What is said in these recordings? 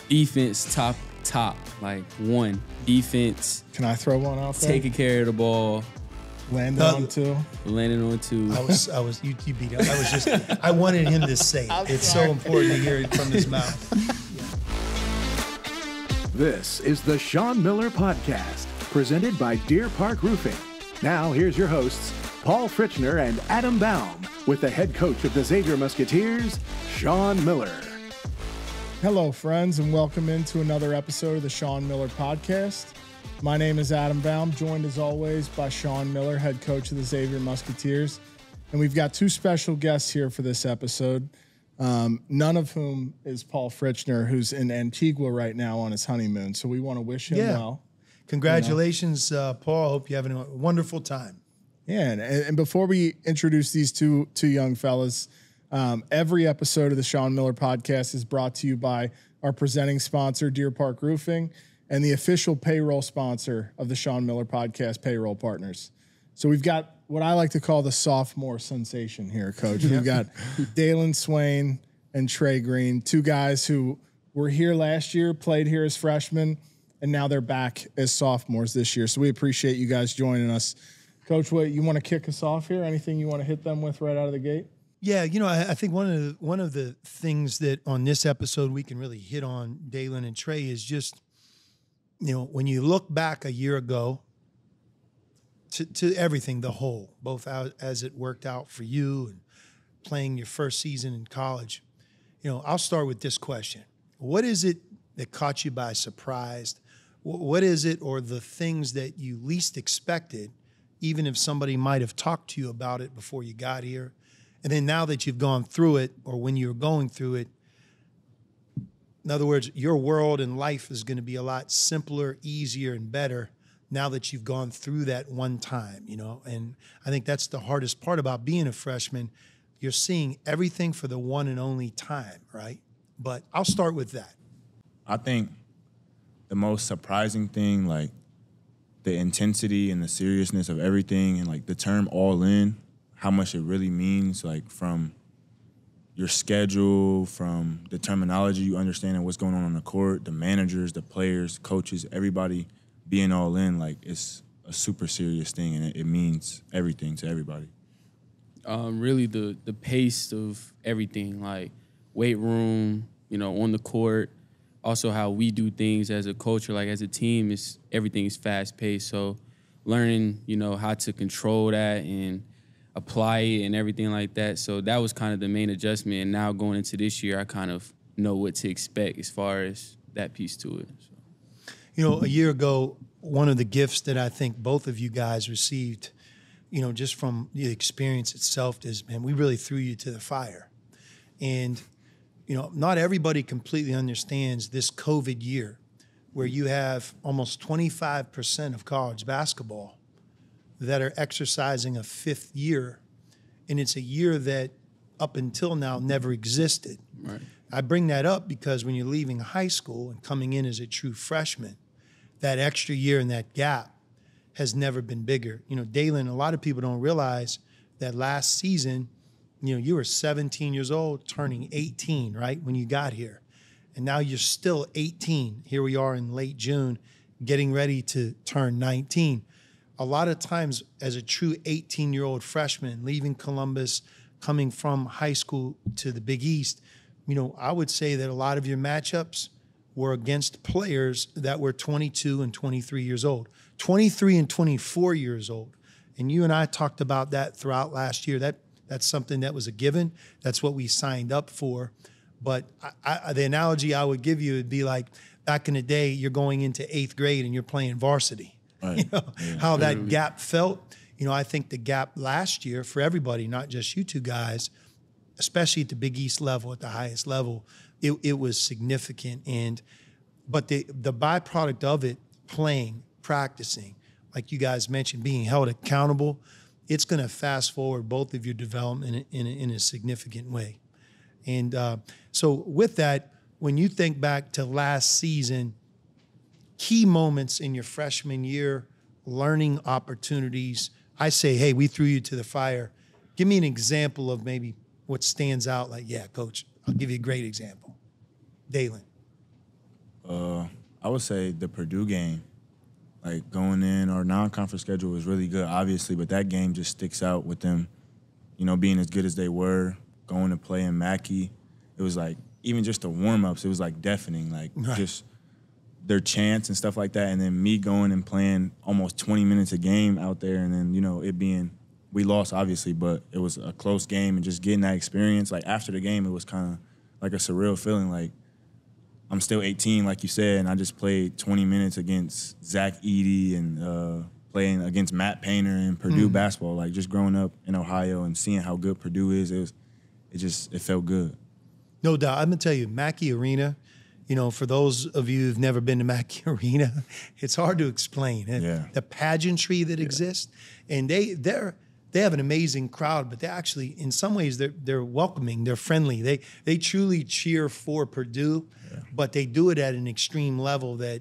Defense, top, like one. Defense. Can I throw one out there? Taking care of the ball. Landing on two. You beat him. I wanted him to say it. It's so important to hear it from his mouth. This is the Sean Miller Podcast, presented by Deer Park Roofing. Now, here's your hosts, Paul Fritchner and Adam Baum, with the head coach of the Xavier Musketeers, Sean Miller. Hello, friends, and welcome into another episode of the Sean Miller Podcast. My name is Adam Baum, joined as always by Sean Miller, head coach of the Xavier Musketeers. And we've got two special guests here for this episode, none of whom is Paul Fritchner, who's in Antigua right now on his honeymoon. So we want to wish him well. Congratulations, Paul. Hope you're having a wonderful time. Yeah, and before we introduce these two young fellas, every episode of the Sean Miller Podcast is brought to you by our presenting sponsor, Deer Park Roofing, and the official payroll sponsor of the Sean Miller Podcast, Payroll Partners. So we've got what I like to call the sophomore sensation here, Coach. We've got Dailyn Swain and Trey Green, two guys who were here last year, played here as freshmen, and now they're back as sophomores this year. So we appreciate you guys joining us. Coach, what you want to kick us off here? Anything you want to hit them with right out of the gate? Yeah, I think one of the things that on this episode we can really hit on, Dailyn and Trey, is just, when you look back a year ago to everything, the whole, both as it worked out for you and playing your first season in college, I'll start with this question. What is it that caught you by surprise? What is it, or the things that you least expected, even if somebody might have talked to you about it before you got here? And then now that you've gone through it, or when you're going through it, in other words, your world and life is going to be a lot simpler, easier, and better now that you've gone through that one time, And I think that's the hardest part about being a freshman. You're seeing everything for the one and only time, right? But I'll start with that. I think the most surprising thing, like the intensity and the seriousness of everything, and like the term all in, how much it really means, like from your schedule, from the terminology you understand and what's going on the court, the managers, the players, coaches, everybody being all in, like it's a super serious thing, and it means everything to everybody. Really the pace of everything, like weight room, on the court, also how we do things as a culture, like as a team, everything is fast paced. So learning, how to control that and apply it and everything like that. So that was kind of the main adjustment. And now going into this year, I kind of know what to expect as far as that piece to it. So. A year ago, one of the gifts that I think both of you guys received, just from the experience itself is, man, we really threw you to the fire. And, not everybody completely understands this COVID year where you have almost 25% of college basketball that are exercising a fifth year, and it's a year that up until now never existed. Right. I bring that up because when you're leaving high school and coming in as a true freshman, that extra year and that gap has never been bigger. Dailyn, a lot of people don't realize that last season, you were 17 years old, turning 18, right, when you got here. And now you're still 18. Here we are in late June, getting ready to turn 19. A lot of times as a true 18-year-old freshman, leaving Columbus, coming from high school to the Big East, I would say that a lot of your matchups were against players that were 22 and 23 years old, 23 and 24 years old. And you and I talked about that throughout last year. That's something that was a given. That's what we signed up for. But the analogy I would give you would be like back in the day, you're going into 8th grade and you're playing varsity. Right. How that gap felt. I think the gap last year for everybody, not just you two guys, especially at the Big East level, at the highest level, it was significant. But the byproduct of it, playing, practicing, like you guys mentioned, being held accountable, it's going to fast forward both of your development in a significant way. And so with that, when you think back to last season, key moments in your freshman year, learning opportunities, I say, hey, we threw you to the fire. Give me an example of maybe what stands out like, yeah, coach, I'll give you a great example. Dailyn. I would say the Purdue game. Like, going in, our non-conference schedule was really good, obviously, but that game just sticks out with them, being as good as they were, going to play in Mackey. It was like, even just the warm-ups, it was like deafening, like just their chants and stuff like that. And then me going and playing almost 20 minutes a game out there, and then, it being, we lost, obviously, but it was a close game, and just getting that experience. Like, after the game, it was kind of like a surreal feeling, like, I'm still 18, like you said, and I just played 20 minutes against Zach Edey and playing against Matt Painter in Purdue basketball. Like, just growing up in Ohio and seeing how good Purdue is, it felt good. No doubt. I'm going to tell you, Mackey Arena, for those of you who've never been to Mackey Arena, it's hard to explain. Yeah. The pageantry that exists. And they have an amazing crowd, but they actually, in some ways, they're welcoming, they're friendly. They truly cheer for Purdue, but they do it at an extreme level that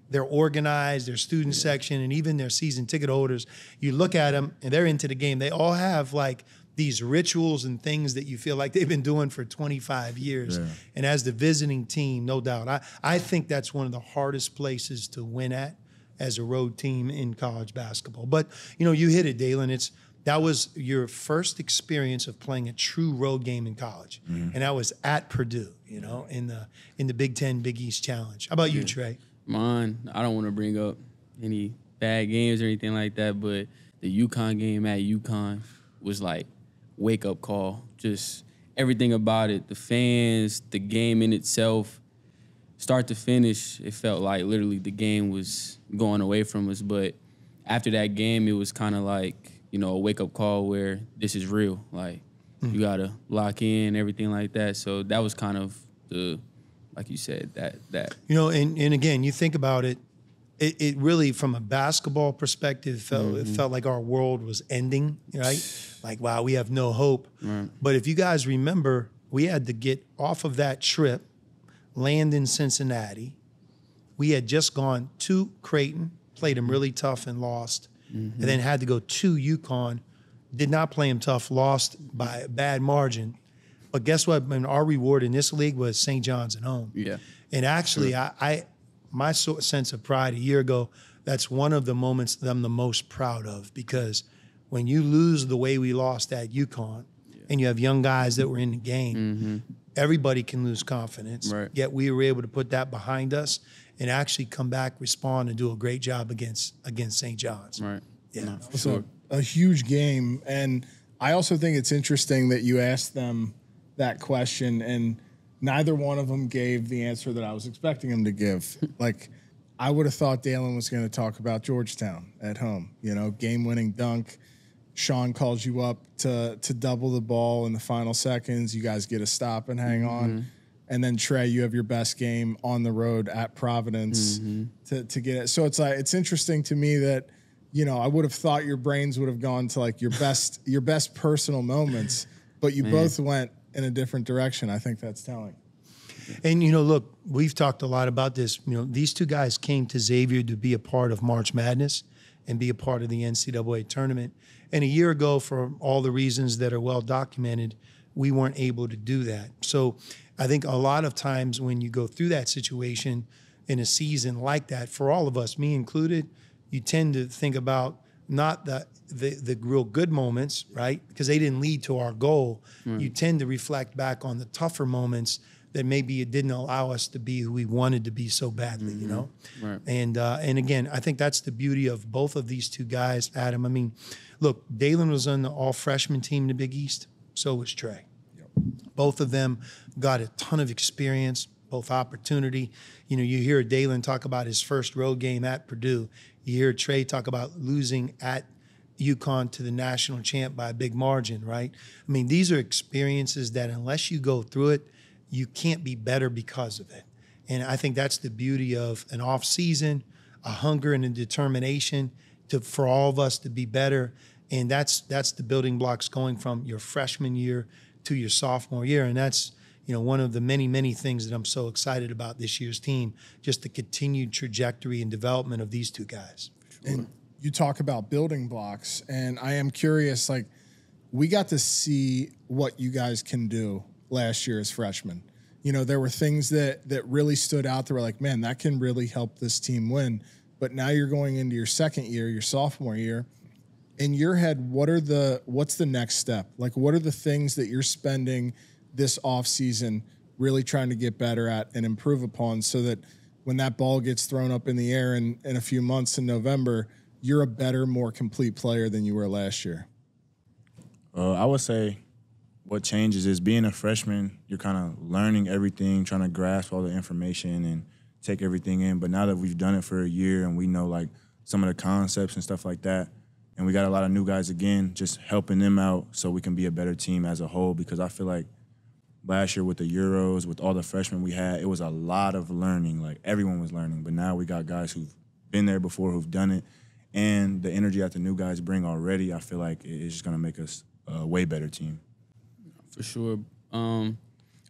they're organized, their student section, and even their season ticket holders. You look at them, and they're into the game. They all have, like, these rituals and things that you feel like they've been doing for 25 years. Yeah. And as the visiting team, no doubt, I think that's one of the hardest places to win at as a road team in college basketball. But, you hit it, Dailyn. That was your first experience of playing a true road game in college. Mm-hmm. And that was at Purdue, in the Big Ten Big East Challenge. How about you, Trey? Mine, I don't want to bring up any bad games or anything like that, but the UConn game at UConn was like wake-up call. Just everything about it, the fans, the game in itself, start to finish, it felt like literally the game was going away from us. But after that game, it was kind of like, a wake-up call where this is real. Like, you got to lock in, everything like that. So that was kind of like you said, that. And again, you think about it, it really, from a basketball perspective, it felt like our world was ending, right? Like, wow, we have no hope. Right. But if you guys remember, we had to get off of that trip, land in Cincinnati. We had just gone to Creighton, played them really tough and lost. Mm-hmm. And then had to go to UConn, did not play him tough, lost by a bad margin. But guess what? Our reward in this league was St. John's at home. Yeah. And actually, my sense of pride a year ago, that's one of the moments that I'm the most proud of, because when you lose the way we lost at UConn and you have young guys that were in the game, everybody can lose confidence. Right. Yet we were able to put that behind us and actually come back, respond, and do a great job against St. John's. Right. Yeah. No, for sure. A huge game. And I also think it's interesting that you asked them that question, and neither one of them gave the answer that I was expecting them to give. Like, I would have thought Dailyn was going to talk about Georgetown at home. Game-winning dunk. Sean calls you up to double the ball in the final seconds. You guys get a stop and hang on. And then, Trey, you have your best game on the road at Providence to get it. So it's interesting to me that, I would have thought your brains would have gone to like your best personal moments, but you both went in a different direction. I think that's telling. And, look, we've talked a lot about this. These two guys came to Xavier to be a part of March Madness and be a part of the NCAA tournament. And a year ago, for all the reasons that are well documented, we weren't able to do that. So I think a lot of times when you go through that situation in a season like that, for all of us, me included, you tend to think about not the real good moments, right? Because they didn't lead to our goal. You tend to reflect back on the tougher moments that maybe it didn't allow us to be who we wanted to be so badly, Right. And again, I think that's the beauty of both of these two guys, Adam. I mean, look, Dailyn was on the all-freshman team in the Big East. So was Trey. Yep. Both of them got a ton of experience, both opportunity. You hear Dailyn talk about his first road game at Purdue. You hear Trey talk about losing at UConn to the national champ by a big margin, right? I mean, these are experiences that unless you go through it, you can't be better because of it. And I think that's the beauty of an off season, a hunger and a determination for all of us to be better. And that's the building blocks going from your freshman year to your sophomore year. And that's, one of the many, many things that I'm so excited about this year's team, just the continued trajectory and development of these two guys. And you talk about building blocks, and I am curious, like, we got to see what you guys can do last year as freshmen. you know, there were things that really stood out that were like, man, that can really help this team win. But now you're going into your second year, your sophomore year. In your head, what's the next step? Like, what are the things that you're spending this offseason really trying to get better at and improve upon so that when that ball gets thrown up in the air in a few months in November, you're a better, more complete player than you were last year? I would say what changes is being a freshman, you're kind of learning everything, trying to grasp all the information and take everything in. But now that we've done it for a year and we know, like, some of the concepts and stuff like that, and we got a lot of new guys again, just helping them out so we can be a better team as a whole, because I feel like last year with the Euros, with all the freshmen we had, it was a lot of learning. Like, everyone was learning. But now we got guys who've been there before, who've done it. And the energy that the new guys bring already, I feel like it's just going to make us a way better team. For sure. I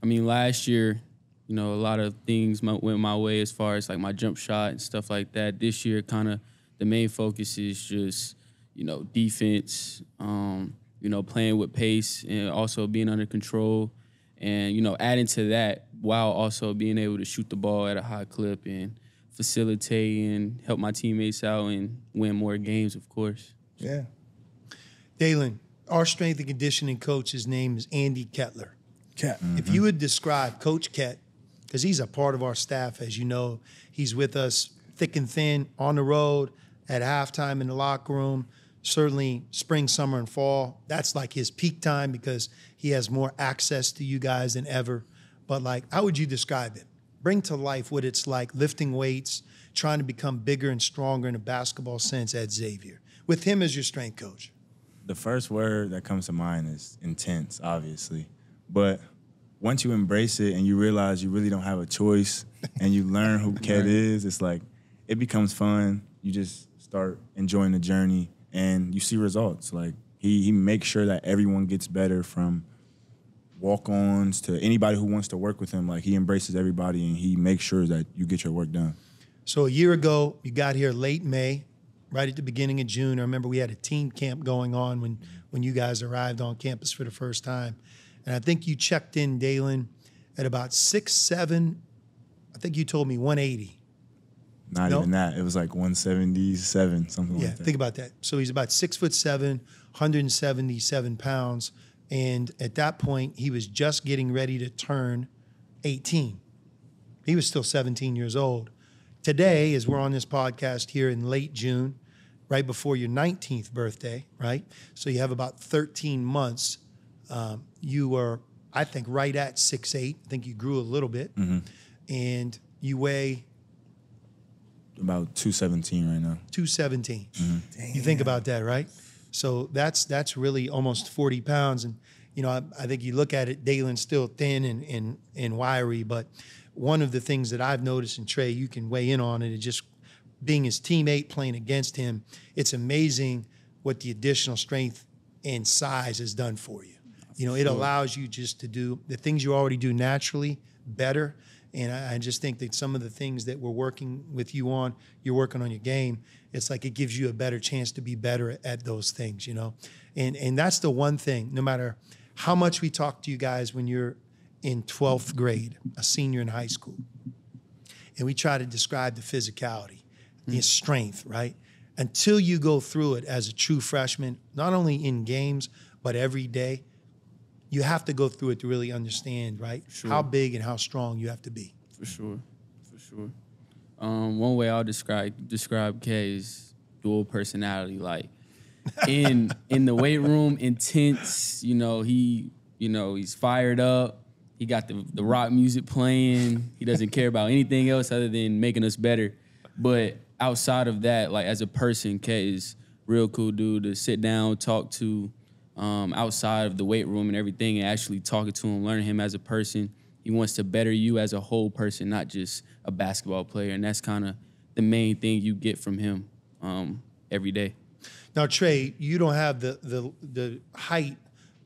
mean, last year, you know, a lot of things went my way as far as, like, my jump shot and stuff like that. This year, kind of the main focus is just, you know, defense, you know, playing with pace and also being under control and, you know, adding to that while also being able to shoot the ball at a high clip and facilitate and help my teammates out and win more games, of course. Yeah. Dailyn, our strength and conditioning coach, his name is Andy Kettler. Ket. Mm-hmm. If you would describe Coach Ket, because he's a part of our staff, as you know, he's with us thick and thin, on the road, at halftime in the locker room, certainly spring, summer, and fall. That's like his peak time because he has more access to you guys than ever. But, like, how would you describe it? Bring to life what it's like lifting weights, trying to become bigger and stronger in a basketball sense at Xavier, with him as your strength coach. The first word that comes to mind is intense, obviously. But once you embrace it and you realize you really don't have a choice and you learn who Ket is, it's like it becomes fun. You just start enjoying the journey and you see results. Like, he makes sure that everyone gets better, from walk-ons to anybody who wants to work with him. Like, he embraces everybody and he makes sure that you get your work done. So a year ago, you got here late May, right at the beginning of June. I remember we had a team camp going on when you guys arrived on campus for the first time. And I think you checked in, Dailyn, at about 6'7". I think you told me 180. Not even that. It was like 177, something like that. Yeah, think about that. So he's about 6'7", 177 pounds. And at that point, he was just getting ready to turn 18. He was still 17 years old. Today, as we're on this podcast here in late June, right before your 19th birthday, right? So you have about 13 months. You were, I think, right at 6'8". I think you grew a little bit. Mm-hmm. And you weigh? About 217 right now. 217. Mm-hmm. You think about that, right? So that's really almost 40 pounds. And, you know, I think you look at it, Dailyn's still thin and wiry. But one of the things that I've noticed, and Trey, you can weigh in on it, is just being his teammate, playing against him. It's amazing what the additional strength and size has done for you. You know, it allows you just to do the things you already do naturally better. And I just think that some of the things that we're working with you on, you're working on your game, it's like it gives you a better chance to be better at those things, you know. And that's the one thing, no matter how much we talk to you guys when you're in 12th grade, a senior in high school, and we try to describe the physicality, the strength, right? Until you go through it as a true freshman, not only in games, but every day, you have to go through it to really understand, right? Sure. How big and how strong you have to be. For sure. One way I'll describe K is dual personality. Like, in the weight room, intense. You know, he's fired up. He got the rock music playing. He doesn't care about anything else other than making us better. But outside of that, like, as a person, K is real cool dude to sit down, talk to. Outside of the weight room and everything, and actually talking to him, learning him as a person. He wants to better you as a whole person, not just a basketball player. And that's kind of the main thing you get from him every day. Now, Trey, you don't have the height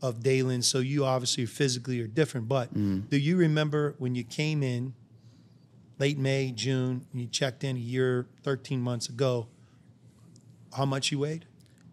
of Dailyn, so you obviously physically are different. But do you remember when you came in late May, June, and you checked in a year, 13 months ago, how much you weighed?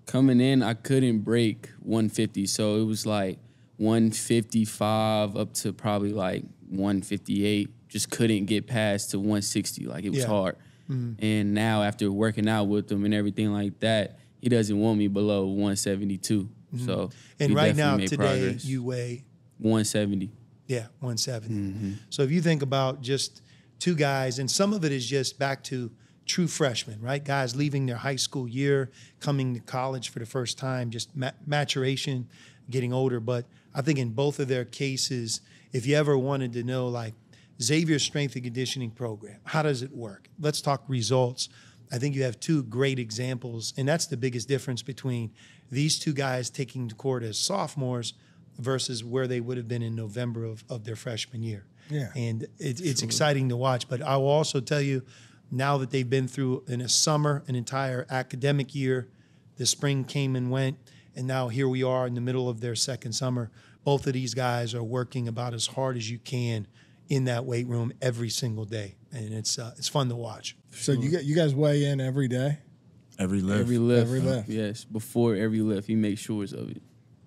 Coming in, I couldn't break 150, so it was like 155 up to probably like 158, just couldn't get past to 160. Like, it was hard. And now after working out with him and everything like that, he doesn't want me below 172. So and right now today progress. you weigh 170. Yeah, 170. So if you think about just two guys, and some of it is just back to true freshmen, right? Guys leaving their high school year, coming to college for the first time, just maturation, getting older. But I think in both of their cases, if you ever wanted to know, like, Xavier's strength and conditioning program, how does it work? Let's talk results. I think you have two great examples, and that's the biggest difference between these two guys taking to court as sophomores versus where they would have been in November of their freshman year. Yeah. And it's exciting to watch. But I will also tell you, now that they've been through in a summer, an entire academic year, the spring came and went, and now here we are in the middle of their second summer. Both of these guys are working about as hard as you can in that weight room every single day, and it's fun to watch. So you guys weigh in every day? Every lift. Every lift. Every lift. Yes, before every lift, he makes sure of it.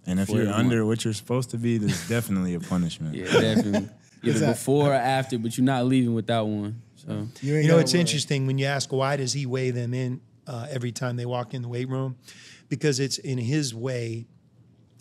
And if Before you're everyone. under what you're supposed to be, there's definitely a punishment. Yeah, definitely. Either that- before or after, but you're not leaving without one. So You You know, it's interesting when you ask why does he weigh them in every time they walk in the weight room, because it's in his way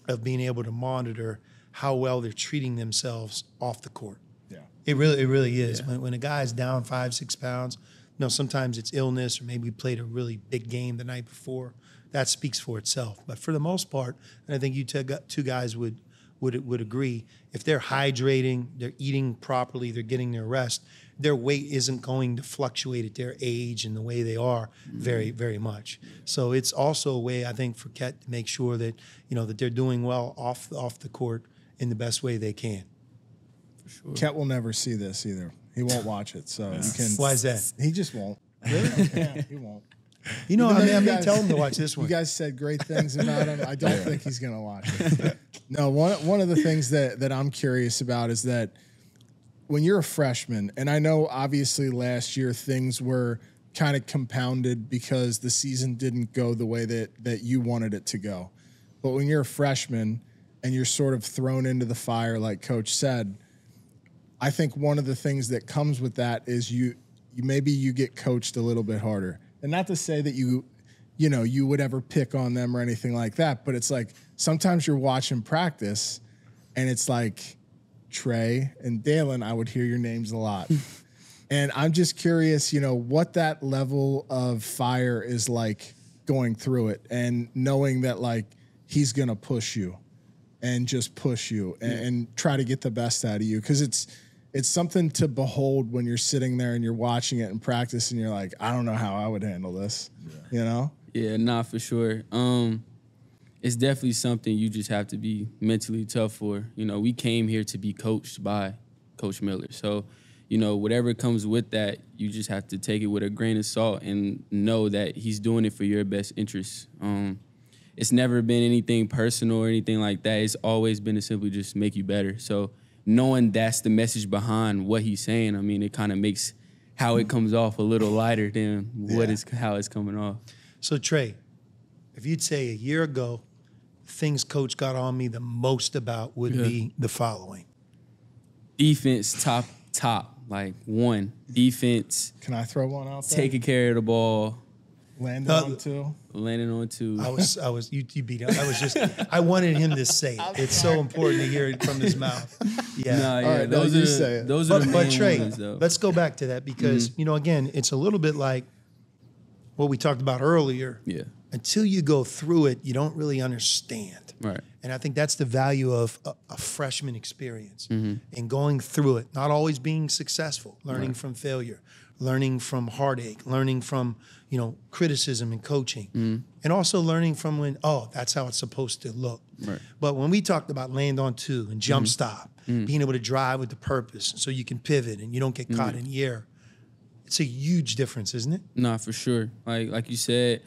of being able to monitor how well they're treating themselves off the court. Yeah. It really is. When a guy's down 5-6 pounds, you know, sometimes it's illness or maybe played a really big game the night before. That speaks for itself. But for the most part, and I think you two guys would agree, if they're hydrating, they're eating properly, they're getting their rest, their weight isn't going to fluctuate at their age and the way they are very, very much. So it's also a way, I think, for Ket to make sure that, you know, that they're doing well off the court in the best way they can. sure. Ket will never see this either. He won't watch it, so you can. Why is that? He just won't. Really? Yeah, he won't. You know, Even though I you may guys- tell him to watch this one. You guys said great things about him. I don't think he's going to watch it. No, one of the things that I'm curious about is that when you're a freshman, and I know obviously last year things were kind of compounded because the season didn't go the way that you wanted it to go. But when you're a freshman and you're sort of thrown into the fire, like Coach said, I think one of the things that comes with that is you get coached a little bit harder. And not to say that you would ever pick on them or anything like that, but it's like sometimes you're watching practice and it's like Trey and Dailyn, I would hear your names a lot. And I'm just curious, what that level of fire is like going through it and knowing that like he's going to push you and just push you and try to get the best out of you. Because it's something to behold when you're sitting there and you're watching it in practice and you're like, I don't know how I would handle this, Yeah, nah, for sure. It's definitely something you just have to be mentally tough for. We came here to be coached by Coach Miller. So, whatever comes with that, you just have to take it with a grain of salt and know that he's doing it for your best interests. It's never been anything personal or anything like that. It's always been to simply just make you better. So knowing that's the message behind what he's saying, I mean, it kind of makes how it comes off a little lighter than how it's coming off. So Trey, if you'd say a year ago, things Coach got on me the most about would be the following. Defense, top. Like, one, defense. Can I throw one out there? Taking care of the ball. Landing on two. Landing on two. You beat him. I wanted him to say it. It's so important to hear it from his mouth. Yeah. Nah, yeah, All right, those you are say it. those are the But main Trey, ones, though. let's go back to that because, again, it's a little bit like what we talked about earlier. Yeah. Until you go through it, you don't really understand. Right. And I think that's the value of a freshman experience and going through it, not always being successful, learning from failure, learning from heartache, learning from, criticism and coaching, and also learning from when, that's how it's supposed to look. Right. But when we talked about land on two and jump stop, being able to drive with the purpose so you can pivot and you don't get caught in the air, it's a huge difference, isn't it? Nah, for sure. Like you said,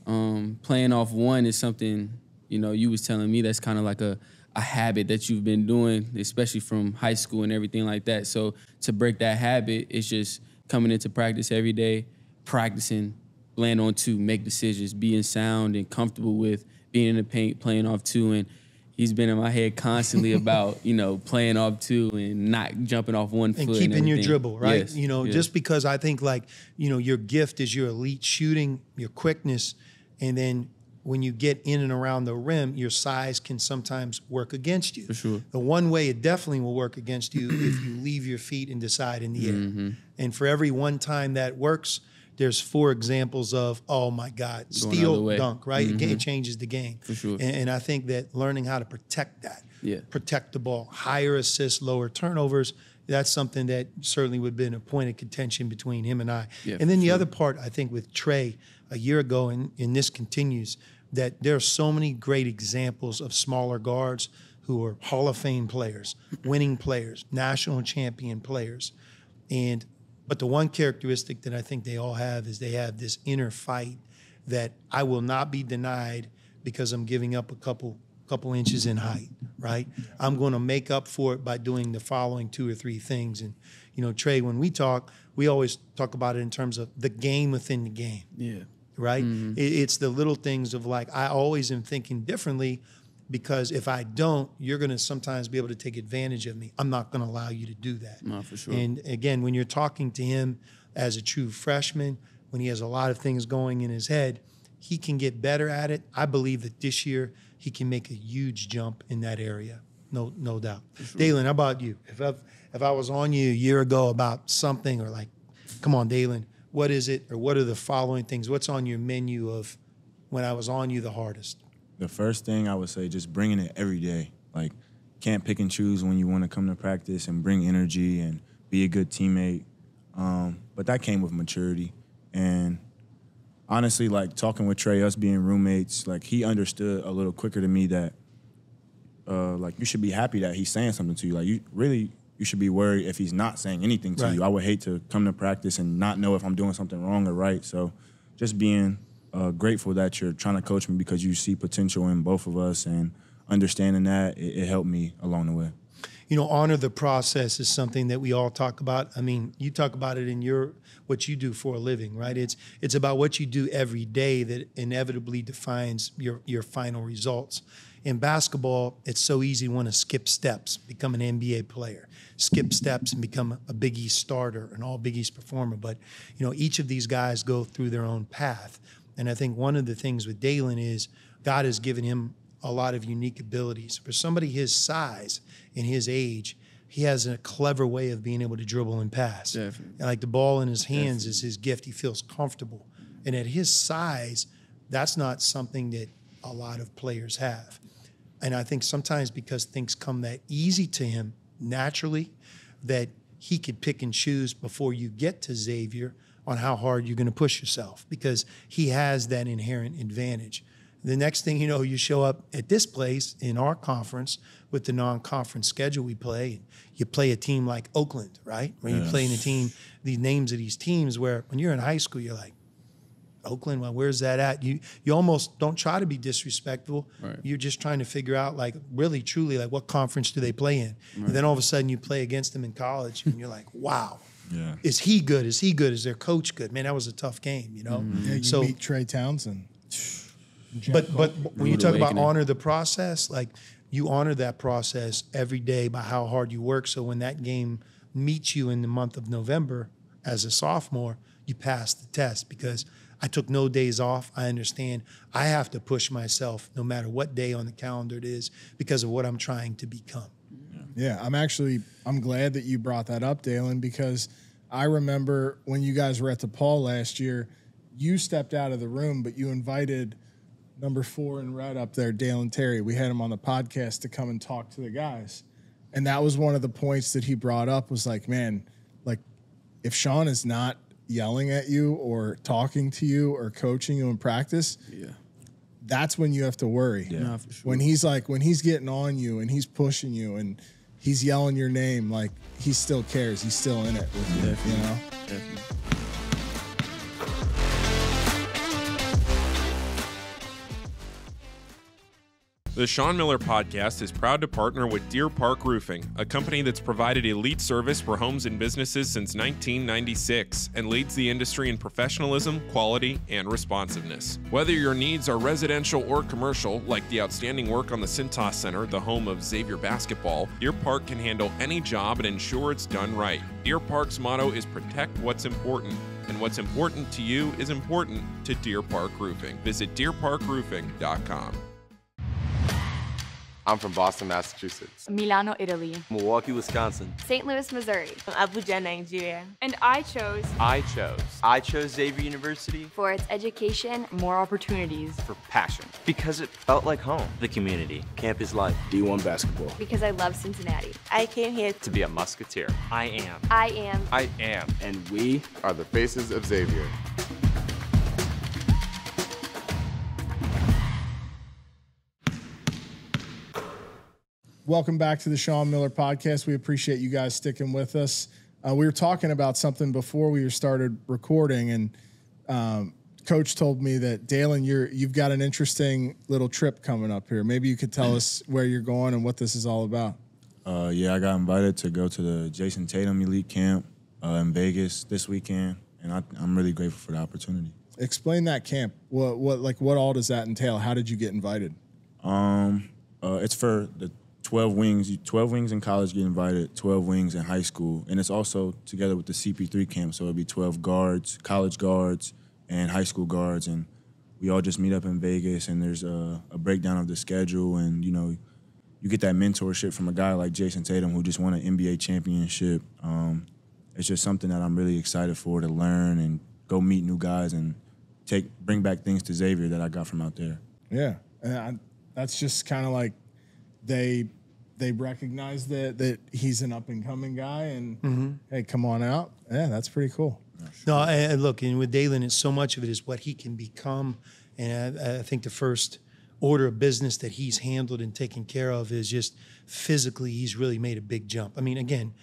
playing off one is something, you was telling me that's kind of like a habit that you've been doing, especially from high school and everything like that. So to break that habit, it's just coming into practice every day, practicing, land on two, make decisions, being sound and comfortable with being in the paint, playing off two. And, he's been in my head constantly about, playing off two and not jumping off one foot. And keeping your dribble, right? Yes. Just because I think your gift is your elite shooting, your quickness, and then when you get in and around the rim, your size can sometimes work against you. For sure. The one way it definitely will work against you if you leave your feet and decide in the air. And for every one time that works, there's 4 examples of, oh my God, steal, dunk, right? It changes the game. For sure. And I think that learning how to protect that, Yeah. protect the ball, higher assists, lower turnovers, that's something that certainly would have been a point of contention between him and I. Yeah, and then the sure. other part, I think, with Trey a year ago, and this continues, that there are so many great examples of smaller guards who are Hall of Fame players, winning players, national champion players. But the one characteristic that I think they all have is they have this inner fight that I will not be denied because I'm giving up a couple inches in height, right? I'm going to make up for it by doing the following 2 or 3 things. And, Trey, when we talk, we always talk about it in terms of the game within the game. Yeah. Right? It's the little things of I always am thinking differently, because if I don't, you're going to sometimes be able to take advantage of me. I'm not going to allow you to do that. No, for sure. And again, when you're talking to him as a true freshman, when he has a lot of things going in his head, he can get better at it. I believe that this year he can make a huge jump in that area. No doubt. Sure. Dailyn, how about you? If I was on you a year ago about something, or come on, Dailyn, what is it, or what are the following things? What's on your menu of when I was on you the hardest? The first thing I would say, just bringing it every day. Can't pick and choose when you want to come to practice and bring energy and be a good teammate. But that came with maturity. And honestly, talking with Trey, us being roommates, he understood a little quicker than me that, you should be happy that he's saying something to you. You should be worried if he's not saying anything to you. I would hate to come to practice and not know if I'm doing something wrong or right. So just being grateful that you're trying to coach me because you see potential in both of us, and understanding that, it helped me along the way. Honor the process is something that we all talk about. I mean, you talk about it in what you do for a living, right? It's about what you do every day that inevitably defines your final results. In basketball, it's so easy to want to skip steps, become an NBA player, skip steps and become a Big East starter, an all Big East performer. But, each of these guys go through their own path. And I think one of the things with Dailyn is God has given him a lot of unique abilities. For somebody his size and his age, he has a clever way of being able to dribble and pass. Definitely. And the ball in his hands is his gift. He feels comfortable. And at his size, that's not something that a lot of players have. And I think sometimes because things come that easy to him naturally, that he could pick and choose before you get to Xavier on how hard you're going to push yourself, because he has that inherent advantage. The next thing you know, you show up at this place in our conference with the non-conference schedule we play. You play a team like Oakland, right? Where you're playing a team, the names of these teams where when you're in high school, you're like, Oakland, well, where's that at? You almost don't try to be disrespectful. Right. You're just trying to figure out, really, truly, what conference do they play in? Right. And then all of a sudden you play against them in college, and you're like, wow. Yeah. Is he good? Is he good? Is their coach good? Man, that was a tough game, Mm-hmm. Yeah, you meet Trey Townsend. But when you talk about honor the process, you honor that process every day by how hard you work. So when that game meets you in the month of November as a sophomore, you pass the test, because I took no days off. I understand I have to push myself no matter what day on the calendar it is because of what I'm trying to become. Yeah, I'm glad that you brought that up, Dailyn, because I remember when you guys were at the Paul last year, you stepped out of the room, but you invited number 4 in red up there, Dailyn Terry. We had him on the podcast to come and talk to the guys. And that was one of the points that he brought up was man, if Sean is not yelling at you or talking to you or coaching you in practice, that's when you have to worry. Yeah, no, for sure. When he's getting on you and he's pushing you and he's yelling your name, he still cares. He's still in it with you, Definitely. The Sean Miller Podcast is proud to partner with Deer Park Roofing, a company that's provided elite service for homes and businesses since 1996 and leads the industry in professionalism, quality, and responsiveness. Whether your needs are residential or commercial, like the outstanding work on the Cintas Center, the home of Xavier basketball, Deer Park can handle any job and ensure it's done right. Deer Park's motto is protect what's important, and what's important to you is important to Deer Park Roofing. Visit deerparkroofing.com. I'm from Boston, Massachusetts. Milano, Italy. Milwaukee, Wisconsin. St. Louis, Missouri. Abuja, Nigeria. And I chose Xavier University for its education, more opportunities, for passion, because it felt like home, the community, campus life, D1 basketball. because I love Cincinnati. I came here to be a Musketeer. I am. And we are the faces of Xavier. Welcome back to the Sean Miller Podcast. We appreciate you guys sticking with us. We were talking about something before we started recording, and Coach told me that, Dailyn, you've got an interesting little trip coming up here. Maybe you could tell us where you're going and what this is all about. Yeah, I got invited to go to the Jayson Tatum Elite Camp in Vegas this weekend, and I'm really grateful for the opportunity. Explain that camp. What all does that entail? How did you get invited? It's for the 12 wings. 12 wings in college get invited, 12 wings in high school. And it's also together with the CP3 camp. So it'll be 12 guards, college guards, and high school guards. And we all just meet up in Vegas, and there's a breakdown of the schedule. And, you get that mentorship from a guy like Jayson Tatum, who just won an NBA championship. It's just something that I'm really excited for, to learn and go meet new guys and bring back things to Xavier that I got from out there. Yeah. And that's just kind of like, they recognize that he's an up-and-coming guy, and, hey, come on out. Yeah, that's pretty cool. No, and look, and with Dailyn, so much of it is what he can become. And I think the first order of business that he's handled and taken care of is just physically, he's really made a big jump. I mean, again,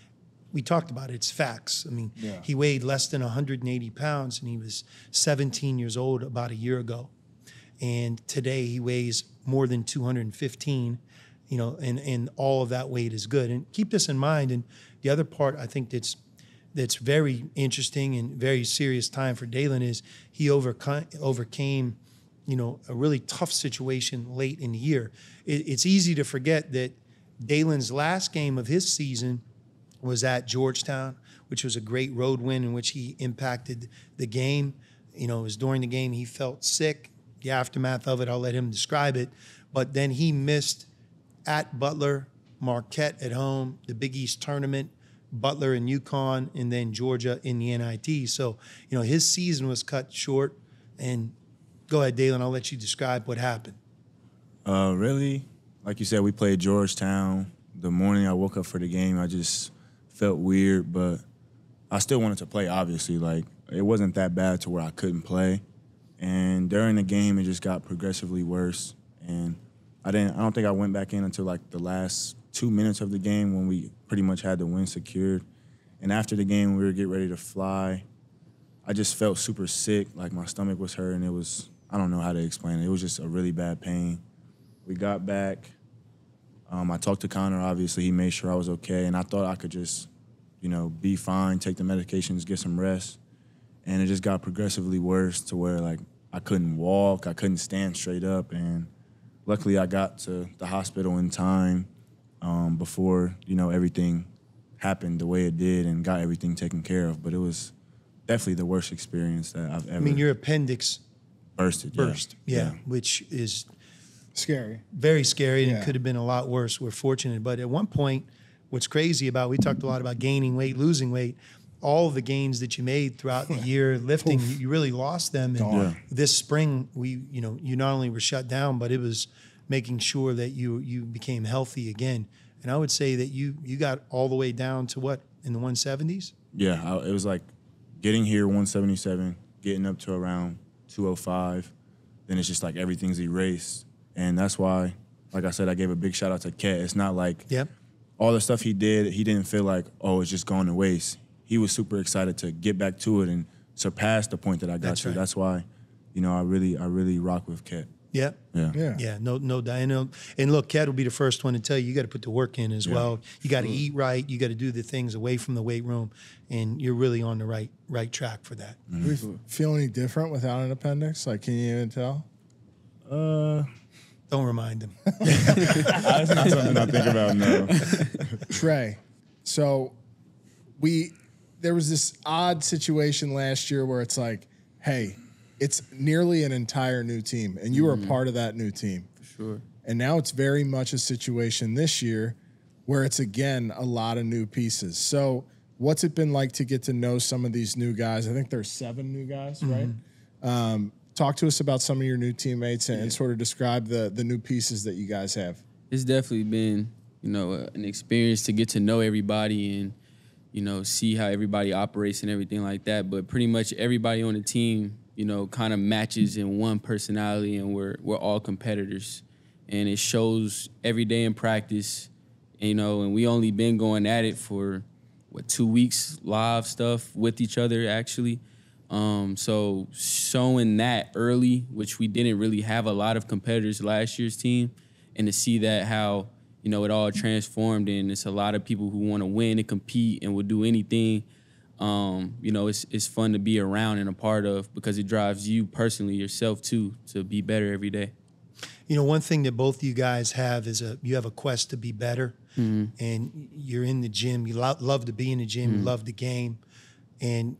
we talked about it. It's facts. I mean, He weighed less than 180 pounds, and he was 17 years old about a year ago. And today he weighs more than 215. And all of that weight is good. And keep this in mind. And the other part I think that's very interesting and very serious time for Dailyn is he overcame, a really tough situation late in the year. It's easy to forget that Dailyn's last game of his season was at Georgetown, which was a great road win in which he impacted the game. It was during the game he felt sick. The aftermath of it, I'll let him describe it. But then he missed at Butler, Marquette at home, the Big East tournament, Butler and UConn, and then Georgia in the NIT. So, his season was cut short. And go ahead, Dailyn, I'll let you describe what happened. Really, like you said, we played Georgetown. The morning I woke up for the game, I just felt weird, but I still wanted to play, obviously. Like, it wasn't that bad to where I couldn't play. And during the game, it just got progressively worse. And I don't think I went back in until like the last 2 minutes of the game when we pretty much had the win secured. And after the game, we were getting ready to fly. I just felt super sick, like my stomach was hurting. It was, I don't know how to explain it. It was just a really bad pain. We got back. I talked to Connor, obviously. He made sure I was okay. And I thought I could just, be fine, take the medications, get some rest. And it just got progressively worse to where, like, I couldn't walk. I couldn't stand straight up. And luckily, I got to the hospital in time before, everything happened the way it did and got everything taken care of. But it was definitely the worst experience that I've ever. I mean, your appendix burst, yeah, which is scary, very scary, and it could have been a lot worse. We're fortunate. But at one point, what's crazy about, we talked a lot about gaining weight, losing weight. All of the gains that you made throughout the year lifting, you really lost them. And this spring, you not only were shut down, but it was making sure that you became healthy again. And I would say that you got all the way down to what, in the 170s? Yeah, it was like getting here 177, getting up to around 205. Then it's just like everything's erased. And that's why, like I said, I gave a big shout out to Ket. It's not like all the stuff he did, he didn't feel like, it's just going to waste. He was super excited to get back to it and surpass the point that I got to. Right. That's why, I really rock with Ket. Yeah. No doubt. And look, Kat will be the first one to tell you got to put the work in as well. You got to eat right. You got to do the things away from the weight room, and you're really on the right track for that. Do we feel any different without an appendix? Like, can you even tell? Don't remind them. That's not something I think about. No. Trey, so there was this odd situation last year where it's like, hey, it's nearly an entire new team, and you were a part of that new team. For sure. And now it's very much a situation this year where it's, again, a lot of new pieces. So what's it been like to get to know some of these new guys? I think there's 7 new guys, right? Talk to us about some of your new teammates and sort of describe the new pieces that you guys have. It's definitely been, an experience to get to know everybody and, see how everybody operates and everything like that. But pretty much everybody on the team, kind of matches in one personality, and we're all competitors. And it shows every day in practice, and we only been going at it for, 2 weeks, live stuff with each other, actually. So showing that early, which we didn't really have a lot of competitors last year's team, and to see that how, it all transformed, and it's a lot of people who want to win and compete and will do anything. It's fun to be around and a part of, because it drives you personally, yourself too, to be better every day. One thing that both of you guys have is you have a quest to be better, and you're in the gym. You love to be in the gym. You love the game, and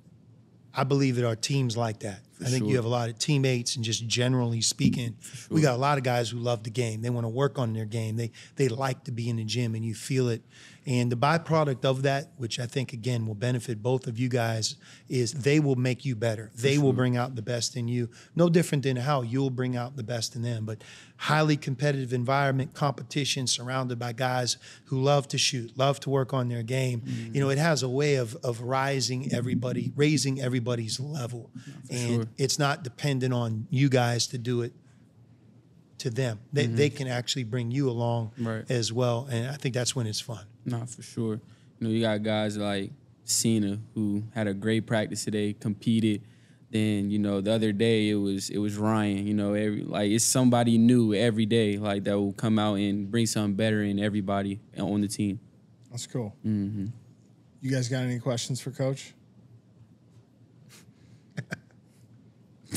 I believe that our team's like that. I think you have a lot of teammates, and just generally speaking, we got a lot of guys who love the game. They want to work on their game. They like to be in the gym, and you feel it. And the byproduct of that, which I think, again, will benefit both of you guys, is they will make you better. They will bring out the best in you. No different than how you'll bring out the best in them. But highly competitive environment, competition, surrounded by guys who love to shoot, love to work on their game. It has a way of raising everybody's level. And it's not dependent on you guys to do it to them. They can actually bring you along as well. And I think that's when it's fun. No, for sure. You got guys like Cena, who had a great practice today, competed. Then, the other day it was Ryan. It's somebody new every day, that will come out and bring something better in everybody on the team. That's cool. You guys got any questions for Coach?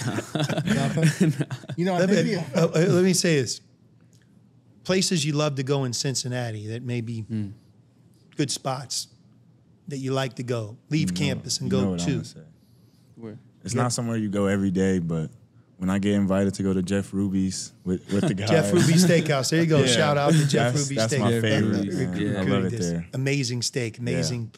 Nothing? Let me say this. Places you love to go in Cincinnati that may be good spots that you like to go. Leave campus and go to. Where? It's not somewhere you go every day, but when I get invited to go to Jeff Ruby's with the guys. Jeff Ruby's Steakhouse. There you go. Shout out to Jeff Ruby's Steakhouse. That's my favorite. I love it there. Amazing steak. Amazing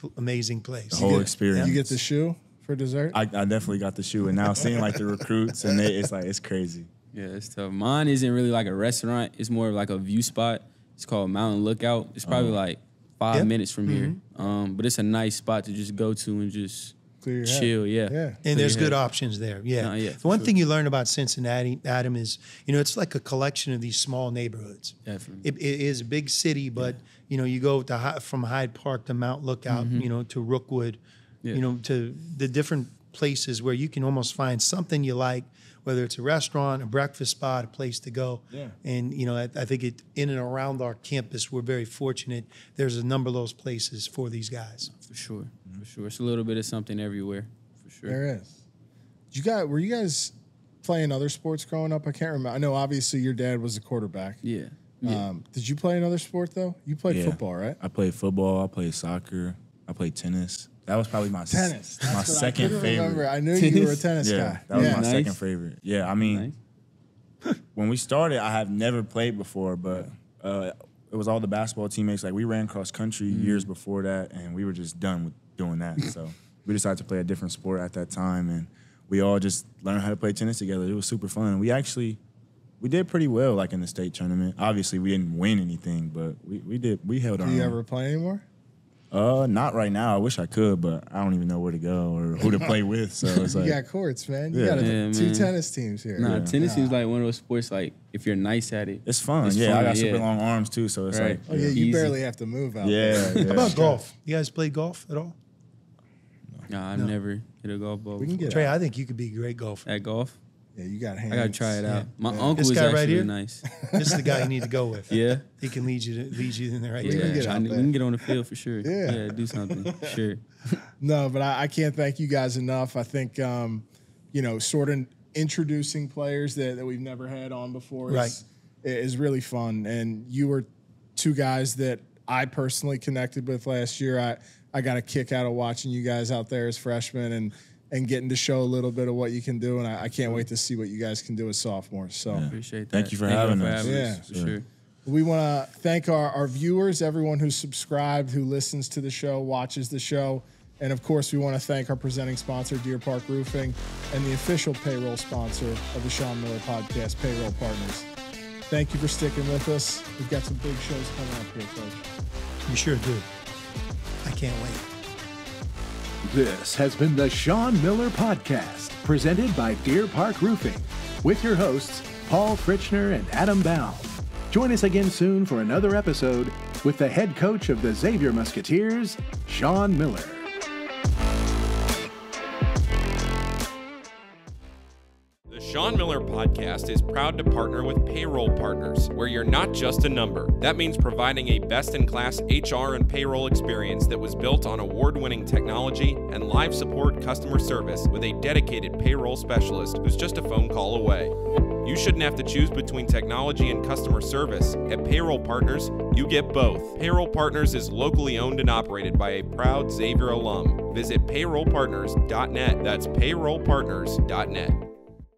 place. The whole experience. You get the shoe for dessert? I definitely got the shoe, and now seeing the recruits, and it's crazy. Yeah, it's tough. Mine isn't really like a restaurant. It's more of like a view spot. It's called Mountain Lookout. It's probably 5 minutes from here. But it's a nice spot to just go to and just chill. Yeah. And there's good options there. Yeah. The one thing you learn about Cincinnati, Adam, is, it's like a collection of these small neighborhoods. Definitely. It is a big city, but, you go from Hyde Park to Mount Lookout, to Rookwood, to the different places where you can almost find something you like, whether it's a restaurant, a breakfast spot, a place to go. Yeah. And, I think in and around our campus, we're very fortunate. There's a number of those places for these guys. For sure. It's a little bit of something everywhere. For sure. There is. Were you guys playing other sports growing up? I can't remember. I know obviously your dad was a quarterback. Yeah. Did you play another sport though? You played football, right? I played football. I played soccer. I played tennis. That was probably my tennis. My second favorite. Remember. I knew you were a tennis guy. That was my second favorite. Yeah, I mean, when we started, I have never played before, but it was all the basketball teammates. We ran cross country years before that, and we were just done with doing that. So we decided to play a different sport at that time, and we all just learned how to play tennis together. It was super fun. We did pretty well, in the state tournament. Obviously, we didn't win anything, but we held on. Do you ever play anymore? Not right now. I wish I could, but I don't even know where to go or who to play with. So it's you got courts, man. You got two tennis teams here. Tennis seems like one of those sports. If you're nice at it, it's fun. I got super long arms too, so it's you barely have to move out. Yeah. How about golf? You guys play golf at all? No, I've never hit a golf ball. We can get Trey, I think you could be a great golfer. At golf? Yeah, you got hands. I gotta try it out. My Yeah. uncle This is guy actually right here? nice. This is the guy you need to go with. Yeah. He can lead you in the right Yeah, direction. get out we there. can get on the field for sure. Yeah. Do something. Sure. No, but I can't thank you guys enough. I think, sort of introducing players that we've never had on before is really fun. And you were two guys that I personally connected with last year. I got a kick out of watching you guys out there as freshmen and getting to show a little bit of what you can do. And I can't wait to see what you guys can do as sophomores. So Appreciate that. Thank you for having us. Yeah. For sure. We want to thank our viewers, everyone who's subscribed, who listens to the show, watches the show. And, of course, we want to thank our presenting sponsor, Deer Park Roofing, and the official payroll sponsor of the Sean Miller Podcast, Payroll Partners. Thank you for sticking with us. We've got some big shows coming up here, Coach. You sure do. I can't wait. This has been the Sean Miller Podcast, presented by Deer Park Roofing, with your hosts, Paul Fritchner and Adam Baum. Join us again soon for another episode with the head coach of the Xavier Musketeers, Sean Miller. The Sean Miller Podcast is proud to partner with Payroll Partners, where you're not just a number. That means providing a best-in-class HR and payroll experience that was built on award-winning technology and live support customer service with a dedicated payroll specialist who's just a phone call away. You shouldn't have to choose between technology and customer service. At Payroll Partners, you get both. Payroll Partners is locally owned and operated by a proud Xavier alum. Visit payrollpartners.net. That's payrollpartners.net.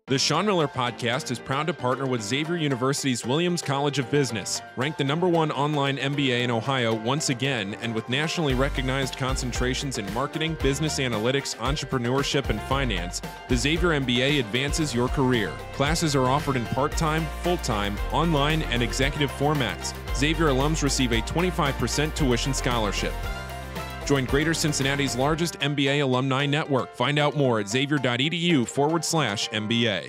The Sean Miller Podcast is proud to partner with Xavier University's Williams College of Business, ranked the #1 online MBA in Ohio once again, and with nationally recognized concentrations in marketing, business analytics, entrepreneurship, and finance. The Xavier MBA advances your career. Classes are offered in part-time, full-time, online, and executive formats. Xavier alums receive a 25% tuition scholarship. Join Greater Cincinnati's largest MBA alumni network. Find out more at xavier.edu/MBA.